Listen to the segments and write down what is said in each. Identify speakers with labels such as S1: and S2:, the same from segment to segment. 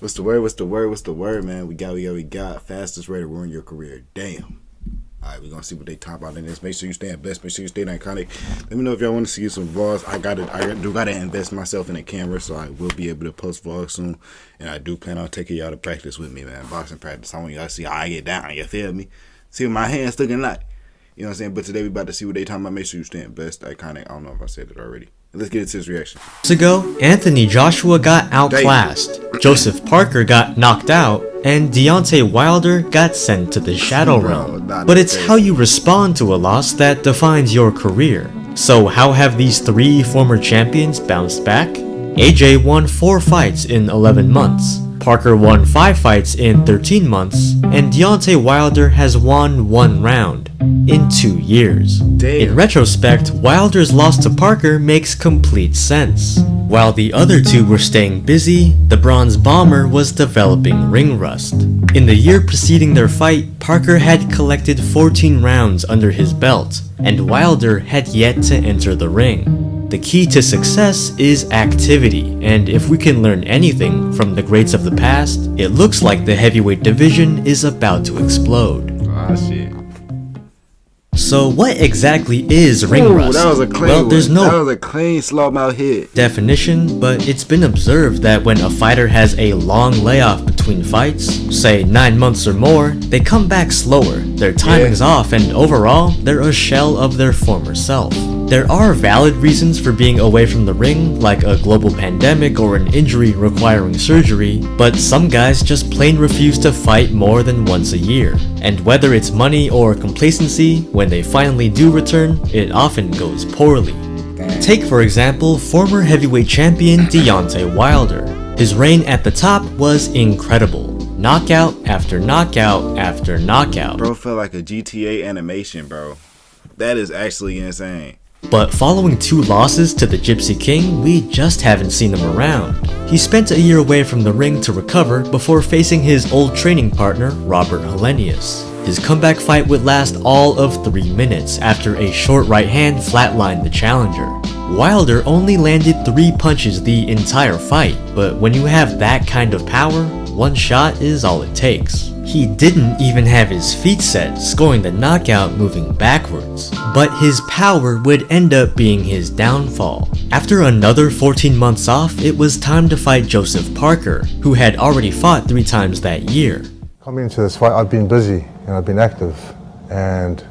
S1: What's the word? What's the word? What's the word, man? We got. Fastest way to ruin your career. Damn. All right, we're going to see what they talk about in this. Make sure you stay blessed. Make sure you stay iconic. Let me know if y'all want to see some vlogs. I do got to invest myself in a camera, so I will be able to post vlogs soon. And I do plan on taking y'all to practice with me, man. Boxing practice. I want y'all to see how I get down. You feel me? See what my hands looking like. You know what I'm saying? But today we about to see what they talking about. Make sure you stay blessed, iconic. I don't know if I said it already. Let's get into his reaction.
S2: Years ago, Anthony Joshua got outclassed, Joseph Parker got knocked out, and Deontay Wilder got sent to the Shadow Realm. But it's how you respond to a loss that defines your career. So how have these three former champions bounced back? AJ won 4 fights in 11 months. Parker won 5 fights in 13 months, and Deontay Wilder has won 1 round in 2 years.
S1: Damn.
S2: In retrospect, Wilder's loss to Parker makes complete sense. While the other two were staying busy, the Bronze Bomber was developing ring rust. In the year preceding their fight, Parker had collected 14 rounds under his belt, and Wilder had yet to enter the ring. The key to success is activity, and if we can learn anything from the greats of the past, it looks like the heavyweight division is about to explode.
S1: Ah, shit.
S2: So what exactly is ring rust?
S1: That was a clean
S2: well, there's no
S1: that was a clean slow mouth hit.
S2: definition, but it's been observed that when a fighter has a long layoff between fights, say 9 months or more, they come back slower, their timing's off, and overall, they're a shell of their former self. There are valid reasons for being away from the ring, like a global pandemic or an injury requiring surgery, but some guys just plain refuse to fight more than once a year. And whether it's money or complacency, when they finally do return, it often goes poorly. Take for example, former heavyweight champion Deontay Wilder. His reign at the top was incredible. Knockout after knockout after knockout.
S1: Bro felt like a GTA animation, bro. That is actually insane.
S2: But following 2 losses to the Gypsy King, we just haven't seen him around. He spent a year away from the ring to recover before facing his old training partner, Robert Helenius. His comeback fight would last all of 3 minutes after a short right hand flatlined the challenger. Wilder only landed 3 punches the entire fight, but when you have that kind of power, 1 shot is all it takes. He didn't even have his feet set, scoring the knockout moving backwards. But his power would end up being his downfall. After another 14 months off, it was time to fight Joseph Parker, who had already fought 3 times that year.
S3: Coming into this fight, I've been busy and I've been active. And,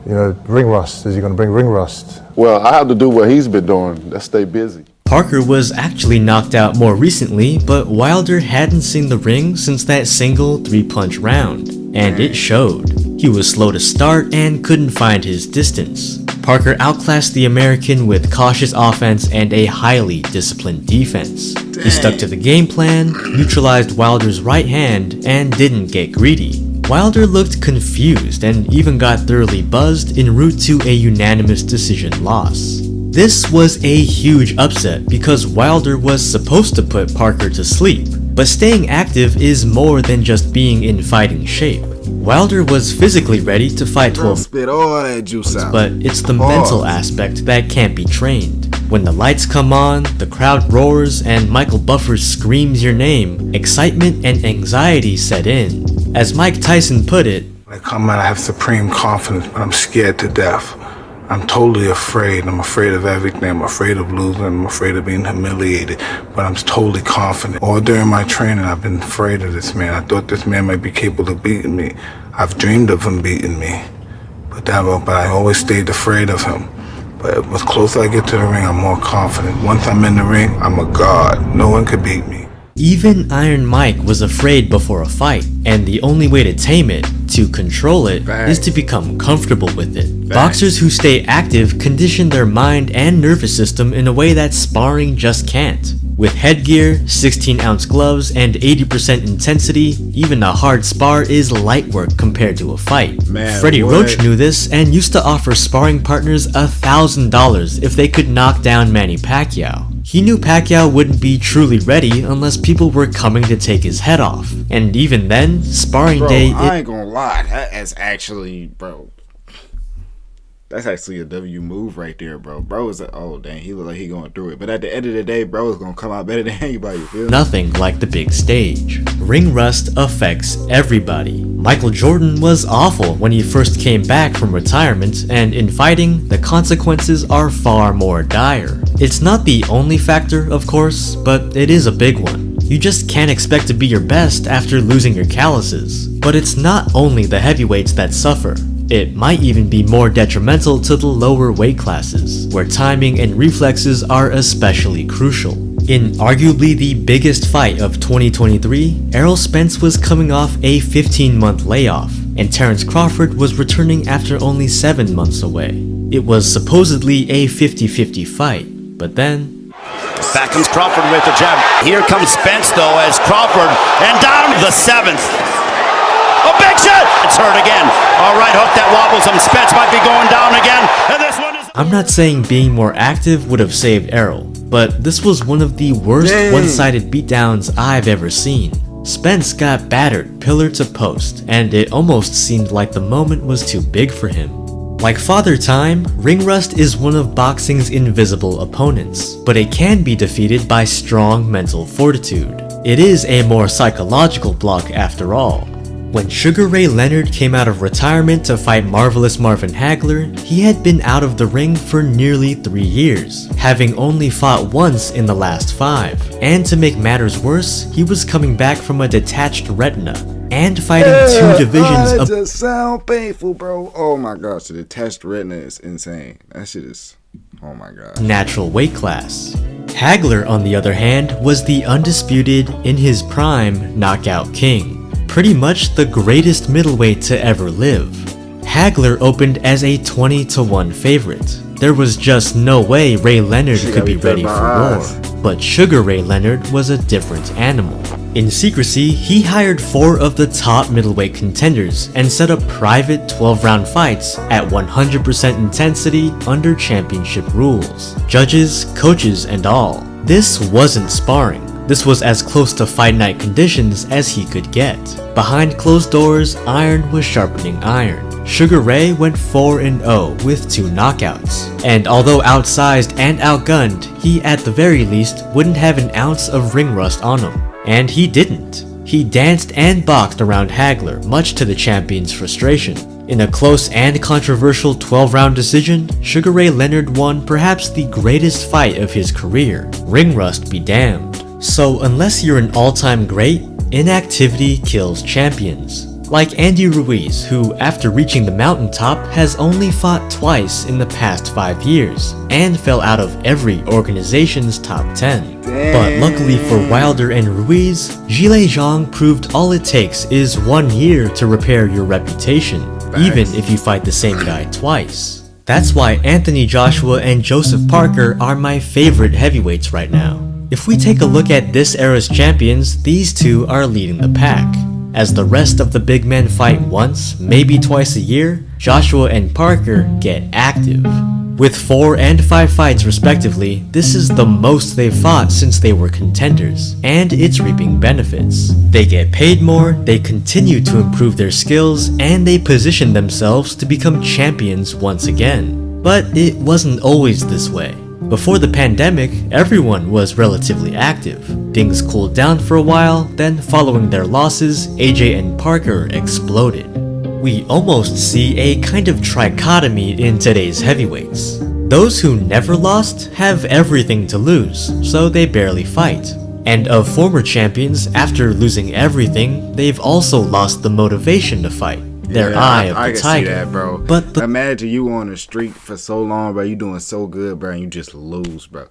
S3: you know, ring rust, is he going to bring ring rust?
S4: Well, I have to do what he's been doing. Let's stay busy.
S2: Parker was actually knocked out more recently, but Wilder hadn't seen the ring since that single 3-punch round, and it showed. He was slow to start and couldn't find his distance. Parker outclassed the American with cautious offense and a highly disciplined defense. He stuck to the game plan, neutralized Wilder's right hand, and didn't get greedy. Wilder looked confused and even got thoroughly buzzed en route to a unanimous decision loss. This was a huge upset because Wilder was supposed to put Parker to sleep, but staying active is more than just being in fighting shape. Wilder was physically ready to fight 12
S1: Spit all that juice out.
S2: but it's the mental aspect that can't be trained. When the lights come on, the crowd roars, and Michael Buffer screams your name, excitement and anxiety set in. As Mike Tyson put it,
S5: When I come out, I have supreme confidence, but I'm scared to death. I'm totally afraid. I'm afraid of everything. I'm afraid of losing. I'm afraid of being humiliated. But I'm totally confident. All during my training, I've been afraid of this man. I thought this man might be capable of beating me. I've dreamed of him beating me. But I always stayed afraid of him. But the closer I get to the ring, I'm more confident. Once I'm in the ring, I'm a god. No one could beat me.
S2: even Iron Mike was afraid before a fight, and the only way to tame it, to control it, is to become comfortable with it. Boxers who stay active condition their mind and nervous system in a way that sparring just can't. With headgear, 16-ounce gloves, and 80% intensity, even a hard spar is light work compared to a fight. Freddie Roach knew this and used to offer sparring partners $1,000 if they could knock down Manny Pacquiao. He knew Pacquiao wouldn't be truly ready unless people were coming to take his head off. And even then, sparring day...
S1: I ain't gonna lie, that is actually, bro... That's actually a W move right there, bro. Bro is like, oh dang, he look like he going through it. But at the end of the day, bro is gonna come out better than anybody. You feel me?
S2: Nothing like the big stage. Ring rust affects everybody. Michael Jordan was awful when he first came back from retirement, and in fighting, the consequences are far more dire. It's not the only factor, of course, but it is a big one. You just can't expect to be your best after losing your calluses. But it's not only the heavyweights that suffer. It might even be more detrimental to the lower weight classes, where timing and reflexes are especially crucial. In arguably the biggest fight of 2023, Errol Spence was coming off a 15-month layoff, and Terence Crawford was returning after only 7 months away. It was supposedly a 50-50 fight, but then...
S6: Back comes Crawford with the jab. Here comes Spence though as Crawford, and down the 7th. A big shot! It's hurt again. All right, hook that wobbles him. Spence might be going down again. And this one is...
S2: I'm not saying being more active would have saved Errol, but this was one of the worst one-sided beatdowns I've ever seen. Spence got battered pillar to post, and it almost seemed like the moment was too big for him. Like Father Time, ring rust is one of boxing's invisible opponents, but it can be defeated by strong mental fortitude. It is a more psychological block after all. When Sugar Ray Leonard came out of retirement to fight Marvelous Marvin Hagler, he had been out of the ring for nearly 3 years, having only fought once in the last 5. And to make matters worse, he was coming back from a detached retina, and fighting 2 divisions
S1: of... That just sound painful, bro. Oh my gosh, the detached retina is insane. That shit is... Oh my god.
S2: Natural weight class. Hagler, on the other hand, was the undisputed, in his prime, knockout king. Pretty much the greatest middleweight to ever live. Hagler opened as a 20-1 favorite. There was just no way Ray Leonard could be ready for war. But Sugar Ray Leonard was a different animal. In secrecy, he hired 4 of the top middleweight contenders and set up private 12-round fights at 100% intensity under championship rules. Judges, coaches, and all. This wasn't sparring. This was as close to fight night conditions as he could get. Behind closed doors, iron was sharpening iron. Sugar Ray went 4-0 with 2 knockouts. And although outsized and outgunned, he at the very least wouldn't have an ounce of ring rust on him. And he didn't. He danced and boxed around Hagler, much to the champion's frustration. In a close and controversial 12-round decision, Sugar Ray Leonard won perhaps the greatest fight of his career. Ring rust be damned. So unless you're an all-time great, inactivity kills champions. Like Andy Ruiz, who after reaching the mountaintop has only fought twice in the past 5 years, and fell out of every organization's top 10. But luckily for Wilder and Ruiz, Zhilei Zhang proved all it takes is 1 year to repair your reputation, even if you fight the same guy twice. That's why Anthony Joshua and Joseph Parker are my favorite heavyweights right now. If we take a look at this era's champions, these 2 are leading the pack. As the rest of the big men fight once, maybe twice a year, Joshua and Parker get active. With 4 and 5 fights respectively, this is the most they've fought since they were contenders, and it's reaping benefits. They get paid more, they continue to improve their skills, and they position themselves to become champions once again. But it wasn't always this way. Before the pandemic, everyone was relatively active. Things cooled down for a while, then following their losses, AJ and Parker exploded. We almost see a kind of trichotomy in today's heavyweights. Those who never lost have everything to lose, so they barely fight. And of former champions, after losing everything, they've also lost the motivation to fight. Their eye of the
S1: I
S2: tiger.
S1: can see that, bro.
S2: But
S1: imagine you on the street for so long, bro. You doing so good, bro, and you just lose, bro.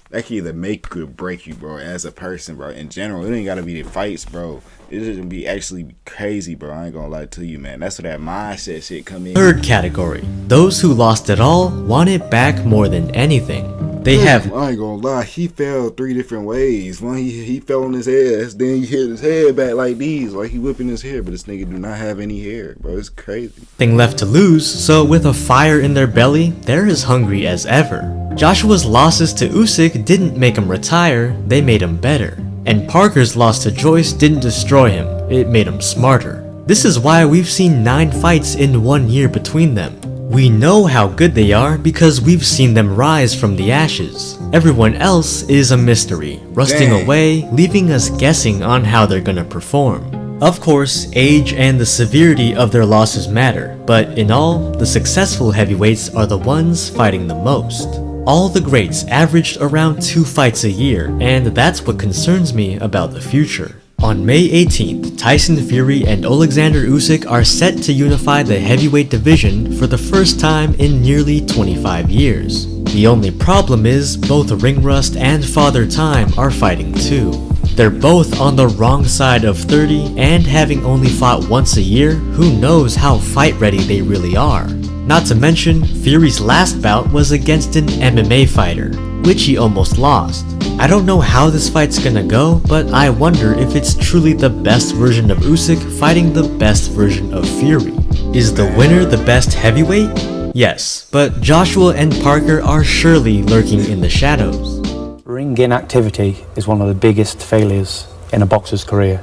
S1: That can either make you or break you, bro, as a person, bro. In general, it ain't gotta be the fights, bro. It just be actually crazy, bro. I ain't gonna lie to you, man. That's where that mindset shit come in.
S2: Third category. Those who lost it all want it back more than anything. They have...
S1: I ain't gonna lie, he fell 3 different ways. One, he fell on his head, then he hit his head back like these, like he whipping his hair, but this nigga do not have any hair, bro. It's crazy.
S2: Thing left to lose, so with a fire in their belly, they're as hungry as ever. Joshua's losses to Usyk didn't make him retire, they made him better. And Parker's loss to Joyce didn't destroy him, it made him smarter. This is why we've seen 9 fights in 1 year between them. We know how good they are because we've seen them rise from the ashes. Everyone else is a mystery, rusting away, leaving us guessing on how they're gonna perform. Of course, age and the severity of their losses matter, but in all, the successful heavyweights are the ones fighting the most. All the greats averaged around 2 fights a year, and that's what concerns me about the future. On May 18th, Tyson Fury and Alexander Usyk are set to unify the heavyweight division for the first time in nearly 25 years. The only problem is both Ring Rust and Father Time are fighting too. They're both on the wrong side of 30, and having only fought once a year, who knows how fight ready they really are. Not to mention, Fury's last bout was against an MMA fighter, which he almost lost. I don't know how this fight's gonna go, but I wonder if it's truly the best version of Usyk fighting the best version of Fury. Is the winner the best heavyweight? Yes, but Joshua and Parker are surely lurking in the shadows.
S7: Ring inactivity is one of the biggest failures in a boxer's career.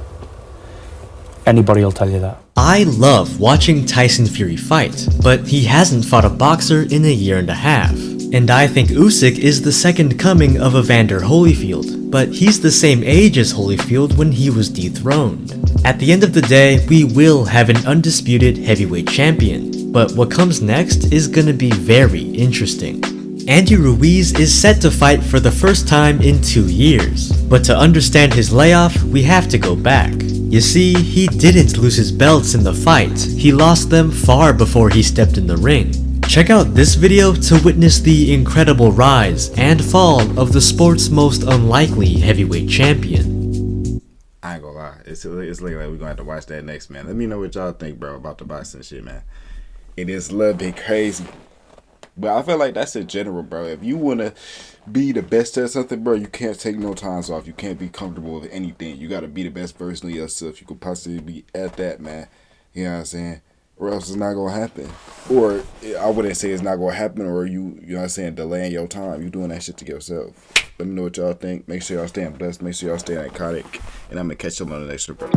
S7: Anybody will tell you that.
S2: I love watching Tyson Fury fight, but he hasn't fought a boxer in a year and a half. And I think Usyk is the second coming of Evander Holyfield, but he's the same age as Holyfield when he was dethroned. At the end of the day, we will have an undisputed heavyweight champion, but what comes next is gonna be very interesting. Andy Ruiz is set to fight for the first time in 2 years, but to understand his layoff, we have to go back. You see, he didn't lose his belts in the fight, he lost them far before he stepped in the ring. Check out this video to witness the incredible rise and fall of the sport's most unlikely heavyweight champion.
S1: I ain't gonna lie, it's looking like we're gonna have to watch that next, man. Let me know what y'all think, bro, about the boxing shit, man. It is a little bit crazy, but I feel like that's in general, bro. If you wanna be the best at something, bro, you can't take no times off. You can't be comfortable with anything. You gotta be the best version of yourself you could possibly be at that, man. You know what I'm saying? Or else it's not gonna happen. Or I wouldn't say it's not gonna happen, or you know what I'm saying, delaying your time. You doing that shit to yourself. Let me know what y'all think. Make sure y'all staying blessed. Make sure y'all staying iconic. And I'm gonna catch y'all on the next one, bro.